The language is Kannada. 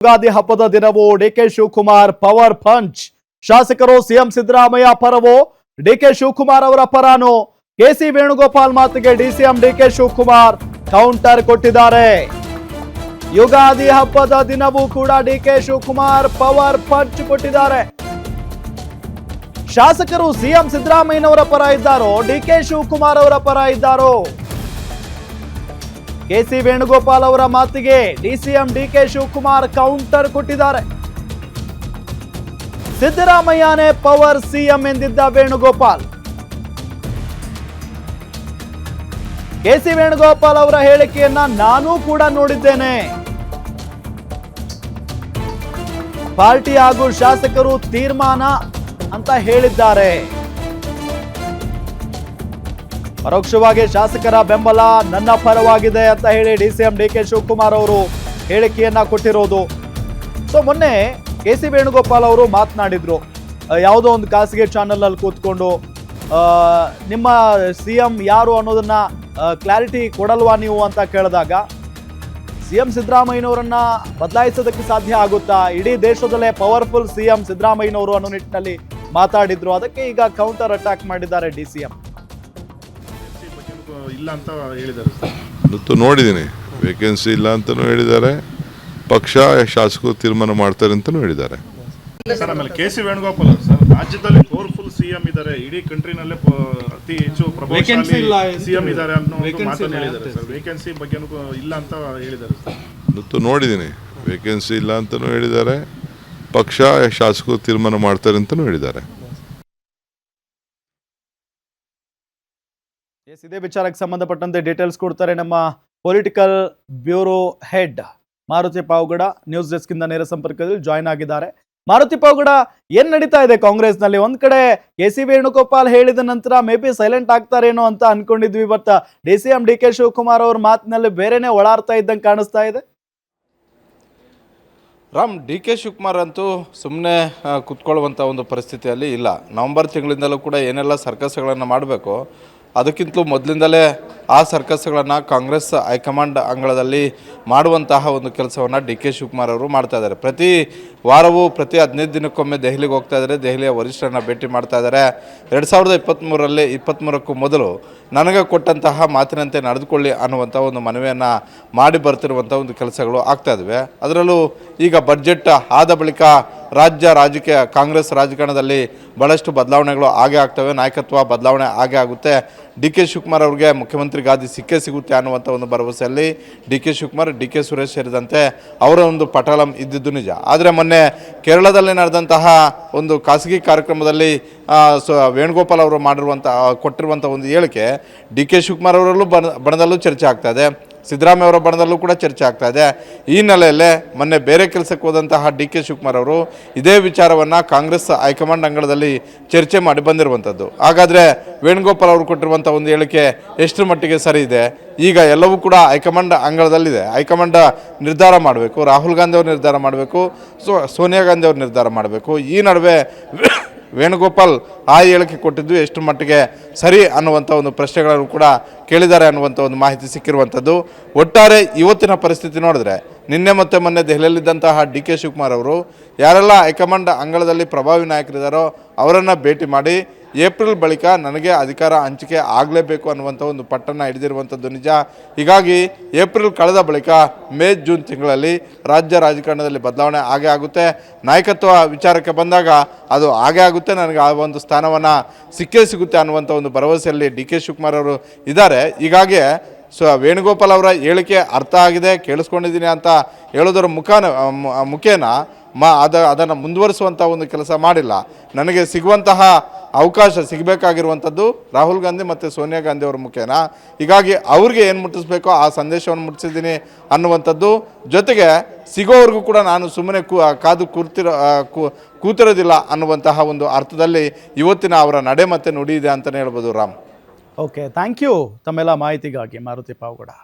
ಯುಗಾದಿ ಹಬ್ಬದ ದಿನವೂ ಡಿಕೆ ಶಿವಕುಮಾರ್ ಪವರ್ ಪಂಚ್. ಶಾಸಕರು ಸಿಎಂ ಸಿದ್ದರಾಮಯ್ಯ ಪರವೋ ಡಿಕೆ ಶಿವಕುಮಾರ್ ಅವರ ಪರಾನೋ? ಕೆಸಿ ವೇಣುಗೋಪಾಲ್ ಮಾತಿಗೆ ಡಿಸಿಎಂ ಡಿಕೆ ಶಿವಕುಮಾರ್ ಕೌಂಟರ್ ಕೊಟ್ಟಿದ್ದಾರೆ. ಯುಗಾದಿ ಹಬ್ಬದ ದಿನವೂ ಕೂಡ ಡಿಕೆ ಶಿವಕುಮಾರ್ ಪವರ್ ಪಂಚ್ ಕೊಟ್ಟಿದ್ದಾರೆ. ಶಾಸಕರು ಸಿಎಂ ಸಿದ್ದರಾಮಯ್ಯನವರ ಪರ ಇದ್ದಾರೋ ಡಿಕೆ ಶಿವಕುಮಾರ್ ಅವರ ಪರ ಇದ್ದಾರೋ? ಕೆಸಿ ವೇಣುಗೋಪಾಲ್ ಅವರ ಮಾತಿಗೆ ಡಿಸಿಎಂ ಡಿಕೆ ಶಿವಕುಮಾರ್ ಕೌಂಟರ್ ಕೊಟ್ಟಿದ್ದಾರೆ. ಸಿದ್ದರಾಮಯ್ಯನೇ ಪವರ್ ಸಿಎಂ ಎಂದಿದ್ದ ವೇಣುಗೋಪಾಲ್. ಕೆಸಿ ವೇಣುಗೋಪಾಲ್ ಅವರ ಹೇಳಿಕೆಯನ್ನ ನಾನು ಕೂಡ ನೋಡಿದ್ದೇನೆ. ಪಾರ್ಟಿ ಹಾಗೂ ಶಾಸಕರು ತೀರ್ಮಾನ ಅಂತ ಹೇಳಿದ್ದಾರೆ. ಪರೋಕ್ಷವಾಗಿ ಶಾಸಕರ ಬೆಂಬಲ ನನ್ನ ಪರವಾಗಿದೆ ಅಂತ ಹೇಳಿ ಡಿಸಿಎಂ ಡಿಕೆ ಶಿವಕುಮಾರ್ ಅವರು ಹೇಳಿಕೆಯನ್ನ ಕೊಟ್ಟಿರೋದು. ಸೊ ಮೊನ್ನೆ ಕೆಸಿ ವೇಣುಗೋಪಾಲ್ ಅವರು ಮಾತನಾಡಿದ್ರು. ಯಾವುದೋ ಒಂದು ಖಾಸಗಿ ಚಾನೆಲ್ ಅಲ್ಲಿ ಕೂತ್ಕೊಂಡು ನಿಮ್ಮ ಸಿಎಂ ಯಾರು ಅನ್ನೋದನ್ನ ಕ್ಲಾರಿಟಿ ಕೊಡಲ್ವಾ ನೀವು ಅಂತ ಕೇಳಿದಾಗ ಸಿಎಂ ಸಿದ್ದರಾಮಯ್ಯನವರನ್ನ ಬದಲಾಯಿಸೋದಕ್ಕೆ ಸಾಧ್ಯ ಆಗುತ್ತಾ? ಇಡೀ ದೇಶದಲ್ಲೇ ಪವರ್ಫುಲ್ ಸಿಎಂ ಸಿದ್ದರಾಮಯ್ಯನವರು ಅನ್ನೋ ನಿಟ್ಟಿನಲ್ಲಿ ಮಾತಾಡಿದ್ರು. ಅದಕ್ಕೆ ಈಗ ಕೌಂಟರ್ ಅಟ್ಯಾಕ್ ಮಾಡಿದ್ದಾರೆ ಡಿಸಿಎಂ. ಇಲ್ಲ ಅಂತ ಹೇಳಿದ್ದಾರೆ ಸರ್. ನೋಡಿದ್ದೀನಿ, ವೇಕೆನ್ಸಿ ಇಲ್ಲ ಅಂತಲೂ ಹೇಳಿದ್ದಾರೆ, ಪಕ್ಷ ಶಾಸಕರು ತೀರ್ಮಾನ ಮಾಡ್ತಾರೆ ಅಂತಲೂ ಹೇಳಿದ್ದಾರೆ ಸರ್. ಆಮೇಲೆ ಕೆಸಿ ವೇಣುಗೋಪಾಲ್ ಅವರು ಸರ್, ರಾಜ್ಯದಲ್ಲಿ ಪವರ್ಫುಲ್ ಸಿಎಂ ಇದ್ದಾರೆ, ಇಡೀ ಕಂಟ್ರಿನಲ್ಲೇ ಅತಿ ಹೆಚ್ಚು ಪ್ರಭಾವಶಾಲಿ ಸಿಎಂ ಇದ್ದಾರೆ ಅನ್ನೋ ಮಾತನ್ನು ಹೇಳಿದ್ದಾರೆ ಸರ್. ವೇಕೆನ್ಸಿ ಬಗ್ಗೆ ಇಲ್ಲ ಅಂತ ಹೇಳಿದ್ದಾರೆ ಸರ್. ನೋಡಿದ್ದೀನಿ, ವೇಕೆನ್ಸಿ ಇಲ್ಲ ಅಂತಲೂ ಹೇಳಿದ್ದಾರೆ, ಪಕ್ಷ ಶಾಸಕರು ತೀರ್ಮಾನ ಮಾಡ್ತಾರೆ ಅಂತಲೂ ಹೇಳಿದ್ದಾರೆ. ಇದೇ ವಿಚಾರಕ್ಕೆ ಸಂಬಂಧಪಟ್ಟಂತೆ ಡೀಟೇಲ್ಸ್ ಕೊಡ್ತಾರೆ ನಮ್ಮ political bureau head Maruti Pavagada. News desk ಇಂದ ನೇರ ಸಂಪರ್ಕದಲ್ಲಿ ಜಾಯ್ನ್ ಆಗಿದ್ದಾರೆ. ಮಾರುತಿ ಪಾವಗಡ, ಏನ್ ನಡೀತಾ ಇದೆ ಕಾಂಗ್ರೆಸ್ ನಲ್ಲಿ? ಒಂದ್ ಕಡೆ ಕೆಸಿ ವೇಣುಗೋಪಾಲ್ ಹೇಳಿದ ನಂತರ ಮೇ ಬಿ ಸೈಲೆಂಟ್ ಆಗ್ತಾರೇನೋ ಅಂತ ಅನ್ಕೊಂಡಿದ್ವಿ. ಬಟ್ ಡಿಸಿಎಂ ಡಿಕೆ ಶಿವಕುಮಾರ್ ಅವ್ರ ಮಾತಿನಲ್ಲಿ ಬೇರೆನೆ ಒಳಾರ್ತಾ ಇದ್ದಂಗೆ ಕಾಣಿಸ್ತಾ ಇದೆ. ರಾಮ್, ಡಿ ಕೆ ಶಿವಕುಮಾರ್ ಅಂತೂ ಸುಮ್ಮನೆ ಕುತ್ಕೊಳ್ಳುವಂಥ ಒಂದು ಪರಿಸ್ಥಿತಿಯಲ್ಲಿ ಇಲ್ಲ. ನವಂಬರ್ ತಿಂಗಳಿಂದಲೂ ಕೂಡ ಏನೆಲ್ಲ ಸರ್ಕಸ್ಗಳನ್ನು ಮಾಡಬೇಕು ಅದಕ್ಕಿಂತಲೂ ಮೊದಲಿಂದಲೇ ಆ ಸರ್ಕಸ್ಗಳನ್ನು ಕಾಂಗ್ರೆಸ್ ಹೈಕಮಾಂಡ್ ಅಂಗಳದಲ್ಲಿ ಮಾಡುವಂತಹ ಒಂದು ಕೆಲಸವನ್ನು ಡಿ ಕೆ ಶಿವಕುಮಾರ್ ಅವರು ಮಾಡ್ತಾ ಇದ್ದಾರೆ. ಪ್ರತಿ ವಾರವೂ ಪ್ರತಿ 15 ದಿನಕ್ಕೊಮ್ಮೆ ದೆಹಲಿಗೆ ಹೋಗ್ತಾ ಇದ್ದಾರೆ, ದೆಹಲಿಯ ವರಿಷ್ಠರನ್ನ ಭೇಟಿ ಮಾಡ್ತಾ ಇದ್ದಾರೆ. 2023ಕ್ಕೂ ಮೊದಲು ನನಗೆ ಕೊಟ್ಟಂತಹ ಮಾತಿನಂತೆ ನಡೆದುಕೊಳ್ಳಿ ಅನ್ನುವಂಥ ಒಂದು ಮನವಿಯನ್ನು ಮಾಡಿ ಬರ್ತಿರುವಂಥ ಒಂದು ಕೆಲಸಗಳು ಆಗ್ತಾ ಇದ್ದಾವೆ. ಅದರಲ್ಲೂ ಈಗ ಬಡ್ಜೆಟ್ ಆದ ಬಳಿಕ ರಾಜಕೀಯ ಕಾಂಗ್ರೆಸ್ ರಾಜಕಾರಣದಲ್ಲಿ ಭಾಳಷ್ಟು ಬದಲಾವಣೆಗಳು ಆಗೇ ಆಗ್ತವೆ, ನಾಯಕತ್ವ ಬದಲಾವಣೆ ಆಗೇ ಆಗುತ್ತೆ. ಡಿ ಕೆ ಶಿವಕುಮಾರ್ ಅವ್ರಿಗೆ ಮುಖ್ಯಮಂತ್ರಿ ಗಾದಿ ಸಿಕ್ಕೇ ಸಿಗುತ್ತೆ ಅನ್ನುವಂಥ ಒಂದು ಭರವಸೆಯಲ್ಲಿ D K Shivakumar, D K Suresh ಸೇರಿದಂತೆ ಅವರ ಒಂದು ಪಟಾಳಂ ಇದ್ದಿದ್ದು ನಿಜ. ಆದರೆ ಮೊನ್ನೆ ಕೇರಳದಲ್ಲಿ ನಡೆದಂತಹ ಒಂದು ಖಾಸಗಿ ಕಾರ್ಯಕ್ರಮದಲ್ಲಿ ವೇಣುಗೋಪಾಲ್ ಅವರು ಕೊಟ್ಟಿರುವಂಥ ಒಂದು ಹೇಳಿಕೆ ಡಿ ಕೆ ಶಿವಕುಮಾರ್ ಅವರಲ್ಲೂ ಬಣದಲ್ಲೂ ಚರ್ಚೆ ಆಗ್ತಾ ಇದೆ, ಸಿದ್ದರಾಮಯ್ಯ ಅವರ ಬಣದಲ್ಲೂ ಕೂಡ ಚರ್ಚೆ ಆಗ್ತಾ ಇದೆ. ಈ ಹಿನ್ನೆಲೆಯಲ್ಲೇ ಮೊನ್ನೆ ಬೇರೆ ಕೆಲಸಕ್ಕೆ ಹೋದಂತಹ ಡಿ ಕೆ ಶಿವಕುಮಾರ್ ಅವರು ಇದೇ ವಿಚಾರವನ್ನು ಕಾಂಗ್ರೆಸ್ ಹೈಕಮಾಂಡ್ ಅಂಗಳದಲ್ಲಿ ಚರ್ಚೆ ಮಾಡಿ ಬಂದಿರುವಂಥದ್ದು. ಹಾಗಾದರೆ ವೇಣುಗೋಪಾಲ್ ಅವರು ಕೊಟ್ಟಿರುವಂಥ ಒಂದು ಹೇಳಿಕೆ ಎಷ್ಟರ ಮಟ್ಟಿಗೆ ಸರಿ ಇದೆ? ಈಗ ಎಲ್ಲವೂ ಕೂಡ ಹೈಕಮಾಂಡ್ ಅಂಗಳದಲ್ಲಿದೆ. ಹೈಕಮಾಂಡ್ ನಿರ್ಧಾರ ಮಾಡಬೇಕು, ರಾಹುಲ್ ಗಾಂಧಿ ಅವರು ನಿರ್ಧಾರ ಮಾಡಬೇಕು, ಸೋನಿಯಾ ಗಾಂಧಿ ಅವರು ನಿರ್ಧಾರ ಮಾಡಬೇಕು. ಈ ನಡುವೆ ವೇಣುಗೋಪಾಲ್ ಆ ಹೇಳಿಕೆ ಕೊಟ್ಟಿದ್ದು ಎಷ್ಟು ಮಟ್ಟಿಗೆ ಸರಿ ಅನ್ನುವಂಥ ಒಂದು ಪ್ರಶ್ನೆಗಳನ್ನು ಕೂಡ ಕೇಳಿದ್ದಾರೆ ಅನ್ನುವಂಥ ಒಂದು ಮಾಹಿತಿ ಸಿಕ್ಕಿರುವಂಥದ್ದು. ಒಟ್ಟಾರೆ ಇವತ್ತಿನ ಪರಿಸ್ಥಿತಿ ನೋಡಿದ್ರೆ ನಿನ್ನೆ ಮತ್ತು ಮೊನ್ನೆ ದೆಹಲಿಯಲ್ಲಿದ್ದಂತಹ ಡಿ ಕೆ ಶಿವಕುಮಾರ್ ಅವರು ಯಾರೆಲ್ಲ ಹೈಕಮಾಂಡ್ ಅಂಗಳದಲ್ಲಿ ಪ್ರಭಾವಿ ನಾಯಕರಿದ್ದಾರೋ ಅವರನ್ನು ಭೇಟಿ ಮಾಡಿ ಏಪ್ರಿಲ್ ಬಳಿಕ ನನಗೆ ಅಧಿಕಾರ ಹಂಚಿಕೆ ಆಗಲೇಬೇಕು ಅನ್ನುವಂಥ ಒಂದು ಪಟ್ಟನ್ನು ಹಿಡಿದಿರುವಂಥದ್ದು ನಿಜ. ಹೀಗಾಗಿ ಏಪ್ರಿಲ್ ಕಳೆದ ಬಳಿಕ ಮೇ ಜೂನ್ ತಿಂಗಳಲ್ಲಿ ರಾಜ್ಯ ರಾಜಕಾರಣದಲ್ಲಿ ಬದಲಾವಣೆ ಆಗೇ ಆಗುತ್ತೆ. ನಾಯಕತ್ವ ವಿಚಾರಕ್ಕೆ ಬಂದಾಗ ಅದು ಆಗೇ ಆಗುತ್ತೆ, ನನಗೆ ಆ ಒಂದು ಸ್ಥಾನವನ್ನು ಸಿಕ್ಕೇ ಸಿಗುತ್ತೆ ಅನ್ನುವಂಥ ಒಂದು ಭರವಸೆಯಲ್ಲಿ ಡಿ ಕೆ ಶಿವಕುಮಾರ್ ಅವರು ಇದ್ದಾರೆ. ಹೀಗಾಗಿ ವೇಣುಗೋಪಾಲ್ ಅವರ ಹೇಳಿಕೆ ಅರ್ಥ ಆಗಿದೆ, ಕೇಳಿಸ್ಕೊಂಡಿದ್ದೀನಿ ಅಂತ ಹೇಳೋದರ ಮುಖೇನ ಅದನ್ನು ಮುಂದುವರಿಸುವಂಥ ಒಂದು ಕೆಲಸ ಮಾಡಿಲ್ಲ. ನನಗೆ ಸಿಗುವಂತಹ ಅವಕಾಶ ಸಿಗಬೇಕಾಗಿರುವಂಥದ್ದು ರಾಹುಲ್ ಗಾಂಧಿ ಮತ್ತು ಸೋನಿಯಾ ಗಾಂಧಿ ಅವರ ಮುಖೇನ. ಹೀಗಾಗಿ ಅವ್ರಿಗೆ ಏನು ಮುಟ್ಟಿಸ್ಬೇಕೋ ಆ ಸಂದೇಶವನ್ನು ಮುಟ್ಟಿಸಿದ್ದೀನಿ ಅನ್ನುವಂಥದ್ದು. ಜೊತೆಗೆ ಸಿಗೋವರೆಗೂ ಕೂಡ ನಾನು ಸುಮ್ಮನೆ ಕಾದು ಕೂತಿರೋದಿಲ್ಲ ಅನ್ನುವಂತಹ ಒಂದು ಅರ್ಥದಲ್ಲಿ ಇವತ್ತಿನ ಅವರ ನಡೆ ಮತ್ತು ನುಡಿ ಇದೆ ಅಂತಲೇ ಹೇಳ್ಬೋದು ರಾಮ್. ಓಕೆ, ಥ್ಯಾಂಕ್ ಯು ತಮ್ಮೆಲ್ಲ ಮಾಹಿತಿಗಾಗಿ ಮಾರುತಿ ಪಾವಗಡ.